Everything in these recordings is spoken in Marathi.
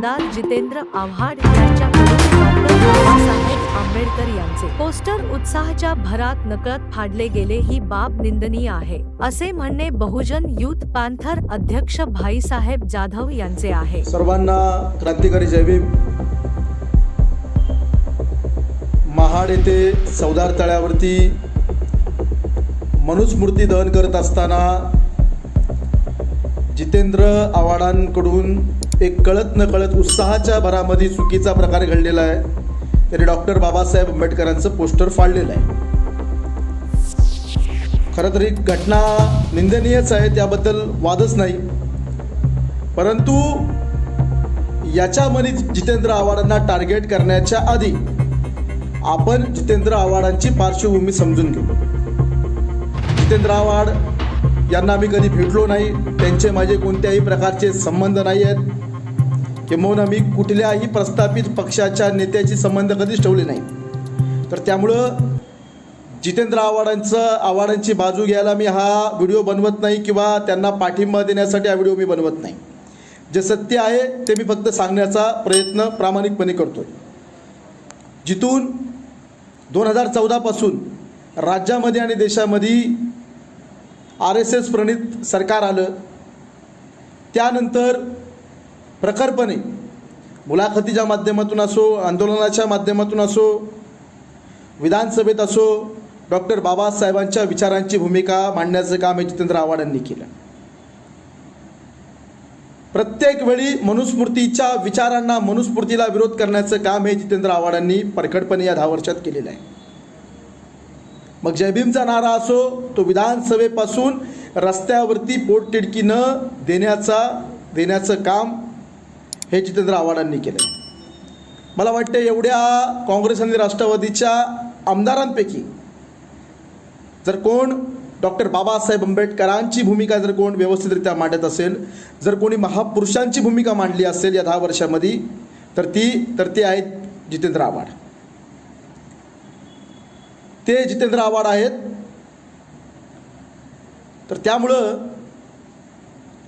आमदार जितेंद्र आव्हाड यांच्याकडून डॉक्टर बाबासाहेब आंबेडकर यांचे पोस्टर उत्साहाच्या भरात नकळत फाडले गेले ही बाब निंदनीय आहे, असे म्हणणे बहुजन युथ पॅन्थर अध्यक्ष भाईसाहेब जाधव यांचे आहे. सर्वांना क्रांतिकारी जय भीम. महाड येथे चौदार तळ्यावरती मनुस्मृती दहन करत असताना जितेंद्र आव्हाडांकडून एक कळत नकळत उत्साहाच्या भरामध्ये चुकीचा प्रकार घडलेला आहे. त्याने डॉक्टर बाबासाहेब आंबेडकरांचं पोस्टर फाडलेलं आहे. खरं तर ही घटना निंदनीयच आहे, त्याबद्दल वादच नाही. परंतु याच्यामध्ये जितेंद्र आव्हाडांना टार्गेट करण्याच्या आधी आपण जितेंद्र आव्हाडांची पार्श्वभूमी समजून घेऊ. जितेंद्र आव्हाड यांना मी कधी भेटलो नाही, त्यांचे माझे कोणत्याही प्रकारचे संबंध नाही आहेत, किंबहुना मी कुठल्याही प्रस्थापित पक्षाच्या नेत्याची संबंध कधीच ठेवले नाही. तर त्यामुळं जितेंद्र आव्हाडांची बाजू घ्यायला मी हा व्हिडिओ बनवत नाही किंवा त्यांना पाठिंबा देण्यासाठी हा व्हिडिओ मी बनवत नाही. जे सत्य आहे ते मी फक्त सांगण्याचा प्रयत्न प्रामाणिकपणे करतोय. जिथून 2014 पासून राज्यामध्ये आणि देशामध्ये RSS प्रणित सरकार आलं, त्यानंतर प्रखरपणे मुलाखतीच्या माध्यमातून असो, आंदोलनाच्या माध्यमातून असो, विधानसभेत असो, डॉक्टर बाबासाहेबांच्या विचारांची भूमिका मांडण्याचं काम हे जितेंद्र आव्हाडांनी केलं. प्रत्येक वेळी मनुस्मृतीच्या विचारांना, मनुस्मृतीला विरोध करण्याचं काम हे जितेंद्र आव्हाडांनी परखडपणे या 10 वर्षात केलेलं आहे. मग जय भीमचा नारा असो, तो विधानसभेपासून रस्त्यावरती पोटतिडकी न देण्याचं काम हे जितेंद्र आव्हाडांनी केलं. मला वाटतं एवढ्या काँग्रेस आणि राष्ट्रवादीच्या आमदारांपैकी जर कोण डॉक्टर बाबासाहेब आंबेडकरांची भूमिका जर कोण व्यवस्थितरित्या मांडत असेल, जर कोणी महापुरुषांची भूमिका मांडली असेल या 10 वर्षामध्ये, तर ती आहेत जितेंद्र आव्हाड. ते जितेंद्र आव्हाड आहेत. तर त्यामुळं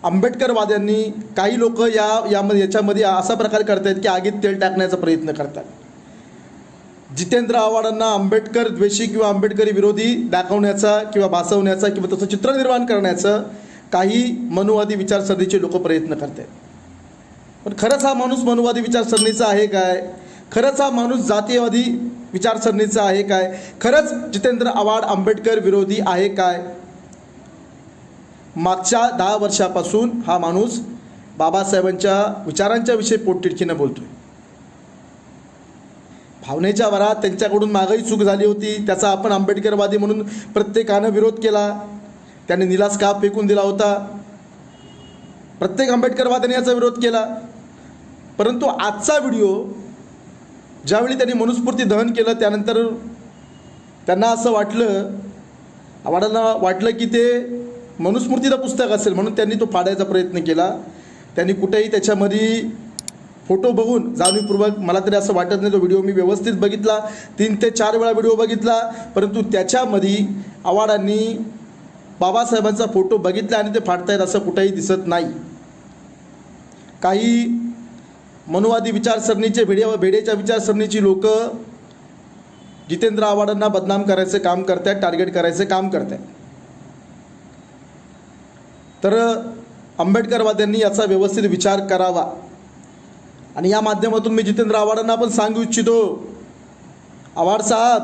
आंबेडकरवाद्यांनी, काही लोक याच्यामध्ये असा प्रकार करतात की आगीत तेल टाकण्याचा प्रयत्न करतात. जितेंद्र आव्हाडांना आंबेडकर द्वेषी किंवा आंबेडकरी विरोधी दाखवण्याचा किंवा भासवण्याचा किंवा तसं चित्र निर्माण करण्याचं काही मनुवादी विचारसरणीचे लोक प्रयत्न करतात. पण खरंच हा माणूस मनुवादी विचारसरणीचा आहे काय? खरंच हा माणूस जातीयवादी विचारसरणीचा आहे काय? खरंच जितेंद्र आव्हाड आंबेडकर विरोधी आहे काय? मागच्या 10 वर्षापासून हा माणूस बाबासाहेबांच्या विचारांच्या विषयी पोटतिडकीनं बोलतोय. भावनेच्या भरात त्यांच्याकडून मागही चूक झाली होती, त्याचा आपण आंबेडकरवादी म्हणून प्रत्येकानं विरोध केला. त्याने निलास का फेकून दिला होता, प्रत्येक आंबेडकरवाद्याने याचा विरोध केला. परंतु आजचा व्हिडिओ ज्यावेळी त्यांनी मनुस्मृती दहन केलं, त्यानंतर त्यांना असं वाटलं, आव्हाडांना वाटलं की ते मनुस्मृतीचं पुस्तक असेल म्हणून त्यांनी तो फाडायचा प्रयत्न केला. त्यांनी कुठेही त्याच्यामध्ये फोटो बघून जाणीवपूर्वक, मला तरी असं वाटत नाही, तो व्हिडिओ मी व्यवस्थित बघितला, 3 ते 4 वेळा व्हिडिओ बघितला, परंतु त्याच्यामध्ये आव्हाडांनी बाबासाहेबांचा फोटो बघितला आणि ते फाडतायत असं कुठेही दिसत नाही. काही मनुवादी विचारसरणीचे भेडेच्या विचारसरणीची लोक जितेंद्र आव्हाडांना बदनाम करायचं काम करतात, टार्गेट करायचं काम करतात. तर आंबेडकरवाद्यांनी याचा व्यवस्थित विचार करावा. आणि या माध्यमातून मी जितेंद्र आव्हाडांना पण सांगू इच्छितो, आव्हाड साहब,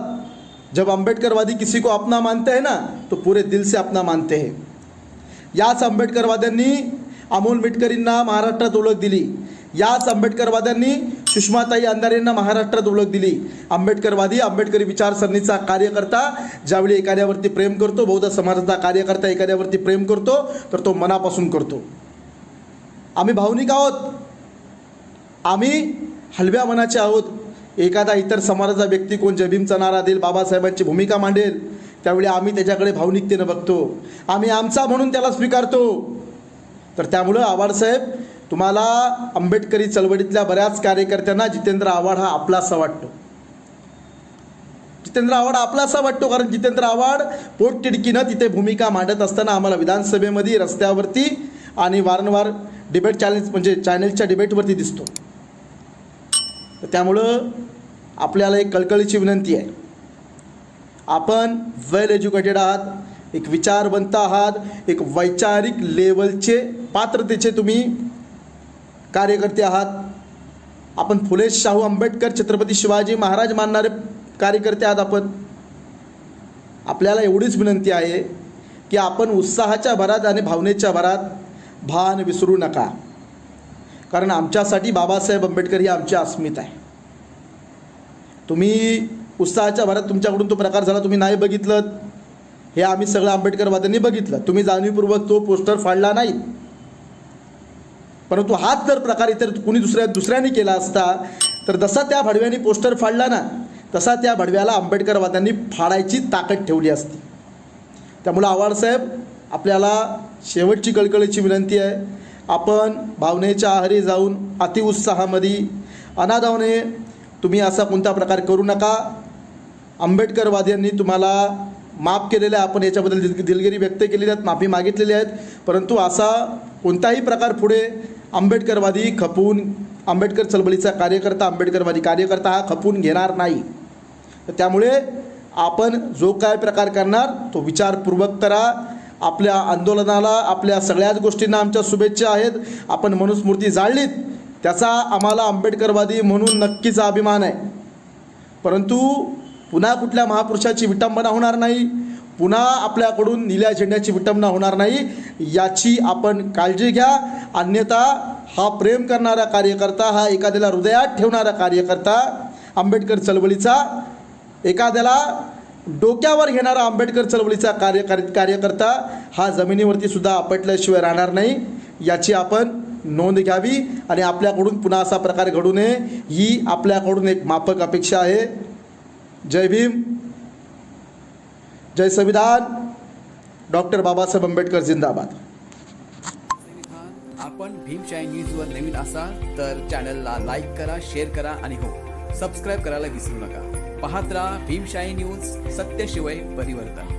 जब आंबेडकरवादी किसी को अपना मानते हैं ना, तो पूरे दिल से अपना मानते हैं. याच आंबेडकरवाद्यांनी अमोल मिटकरींना महाराष्ट्रात ओळख दिली. याच आंबेडकरवाद्यांनी सुषमाताई अंधारेंना महाराष्ट्रात ओळख दिली. आंबेडकरवादी, आंबेडकरी विचारसरणीचा कार्यकर्ता ज्यावेळी एखाद्यावरती प्रेम करतो, बौद्ध समाजाचा कार्यकर्ता एखाद्यावरती प्रेम करतो, तर तो मनापासून करतो. आम्ही भावनिक आहोत, आम्ही हलव्या मनाचे आहोत. एखादा इतर समाजाचा व्यक्ती कोण जय भीमचा नारा देईल, बाबासाहेबांची भूमिका मांडेल, त्यावेळी आम्ही त्याच्याकडे भावनिकतेनं बघतो, आम्ही आमचा म्हणून त्याला स्वीकारतो. तर त्यामुळं आव्हाडसाहेब, तुम्हाला आंबेडकरी चळवळीतल्या बऱ्याच कार्यकर्त्यांना जितेंद्र आव्हाड हा आपलासा वाटतो. जितेंद्र आव्हाड आपलासा वाटतो, कारण जितेंद्र आव्हाड पोटतिडकीनं तिथे भूमिका मांडत असताना आम्हाला विधानसभेमध्ये, रस्त्यावरती आणि वारंवार डिबेट चॅनलच्या डिबेटवरती दिसतो. तर त्यामुळं आपल्याला एक कळकळीची विनंती आहे, आपण वेल एज्युकेटेड आहात, एक विचारवंत आहात, एक वैचारिक लेवलचे पात्रतेचे तुम्ही कार्यकर्ते आहात. आपण फुले शाहू आंबेडकर छत्रपती शिवाजी महाराज मानणारे कार्यकर्ते आहात. आपल्याला एवढीच विनंती आहे की आपण उत्साहाच्या भरात आणि भावनेच्या भरात भान विसरू नका, कारण आमच्यासाठी बाबासाहेब आंबेडकर ही आमची अस्मिता आहे. तुम्ही उत्साहाच्या भरात तुमच्याकडून तो प्रकार झाला, तुम्ही नाही बघितलं, हे आम्ही सगळं आंबेडकरवाद्यांनी बघितलं. तुम्ही जाणीवपूर्वक तो पोस्टर फाडला नाही, परंतु हाच जर प्रकार इतर कुणी दुसऱ्याने केला असता तर जसा त्या भडव्याने पोस्टर फाडला ना, तसा त्या भडव्याला आंबेडकरवाद्यांनी फाडायची ताकद ठेवली असती. त्यामुळं आव्हाडसाहेब, आपल्याला शेवटची कळकळीची विनंती आहे, आपण भावनेच्या आहारी जाऊन अतिउत्साहामध्ये अनादावने तुम्ही असा कोणता प्रकार करू नका. आंबेडकरवाद्यांनी तुम्हाला माफ केलेलं आहे, आपण याच्याबद्दल दिलगिरी व्यक्त केलेली आहेत, माफी मागितलेली आहेत, परंतु असा कोणताही प्रकार पुढे आंबेडकरवादी खपून, आंबेडकर चळवळीचा कार्यकर्ता, आंबेडकरवादी कार्यकर्ता हा खपून घेणार नाही. तर त्यामुळे आपण जो काय प्रकार करणार तो विचारपूर्वक करा. आपल्या आंदोलनाला, आपल्या सगळ्याच गोष्टींना आमच्या शुभेच्छा आहेत. आपण मनुस्मृती जाळलीत त्याचा आम्हाला आंबेडकरवादी म्हणून नक्कीच अभिमान आहे, परंतु पुन्हा कुठल्या महापुरुषाची विटंबना होणार नाही, पुन्हा आपल्याकडून निळ्या झेंड्याची विटंबना होणार नाही, याची आपण काळजी घ्या. अन्यथा हा प्रेम करणारा कार्यकर्ता, हा एखाद्याला हृदयात ठेवणारा कार्यकर्ता, आंबेडकर चळवळीचा एखाद्याला डोक्यावर घेणारा आंबेडकर चळवळीचा कार्यकर्ता हा जमिनीवरती सुद्धा आपटल्याशिवाय राहणार नाही, याची आपण नोंद घ्यावी. आणि आपल्याकडून पुन्हा असा प्रकार घडू नये ही आपल्याकडून एक माफक अपेक्षा आहे. जय भीम, जय संविधान, डॉक्टर बाबासाहेब आंबेडकर जिंदाबाद. आपण भीमशाही न्यूजवर नवीन असाल तर चॅनलला लाईक करा, शेअर करा आणि हो, सबस्क्राईब करायला विसरू नका. पाहत राहा भीमशाही न्यूज, सत्य शिवाय परिवर्तन.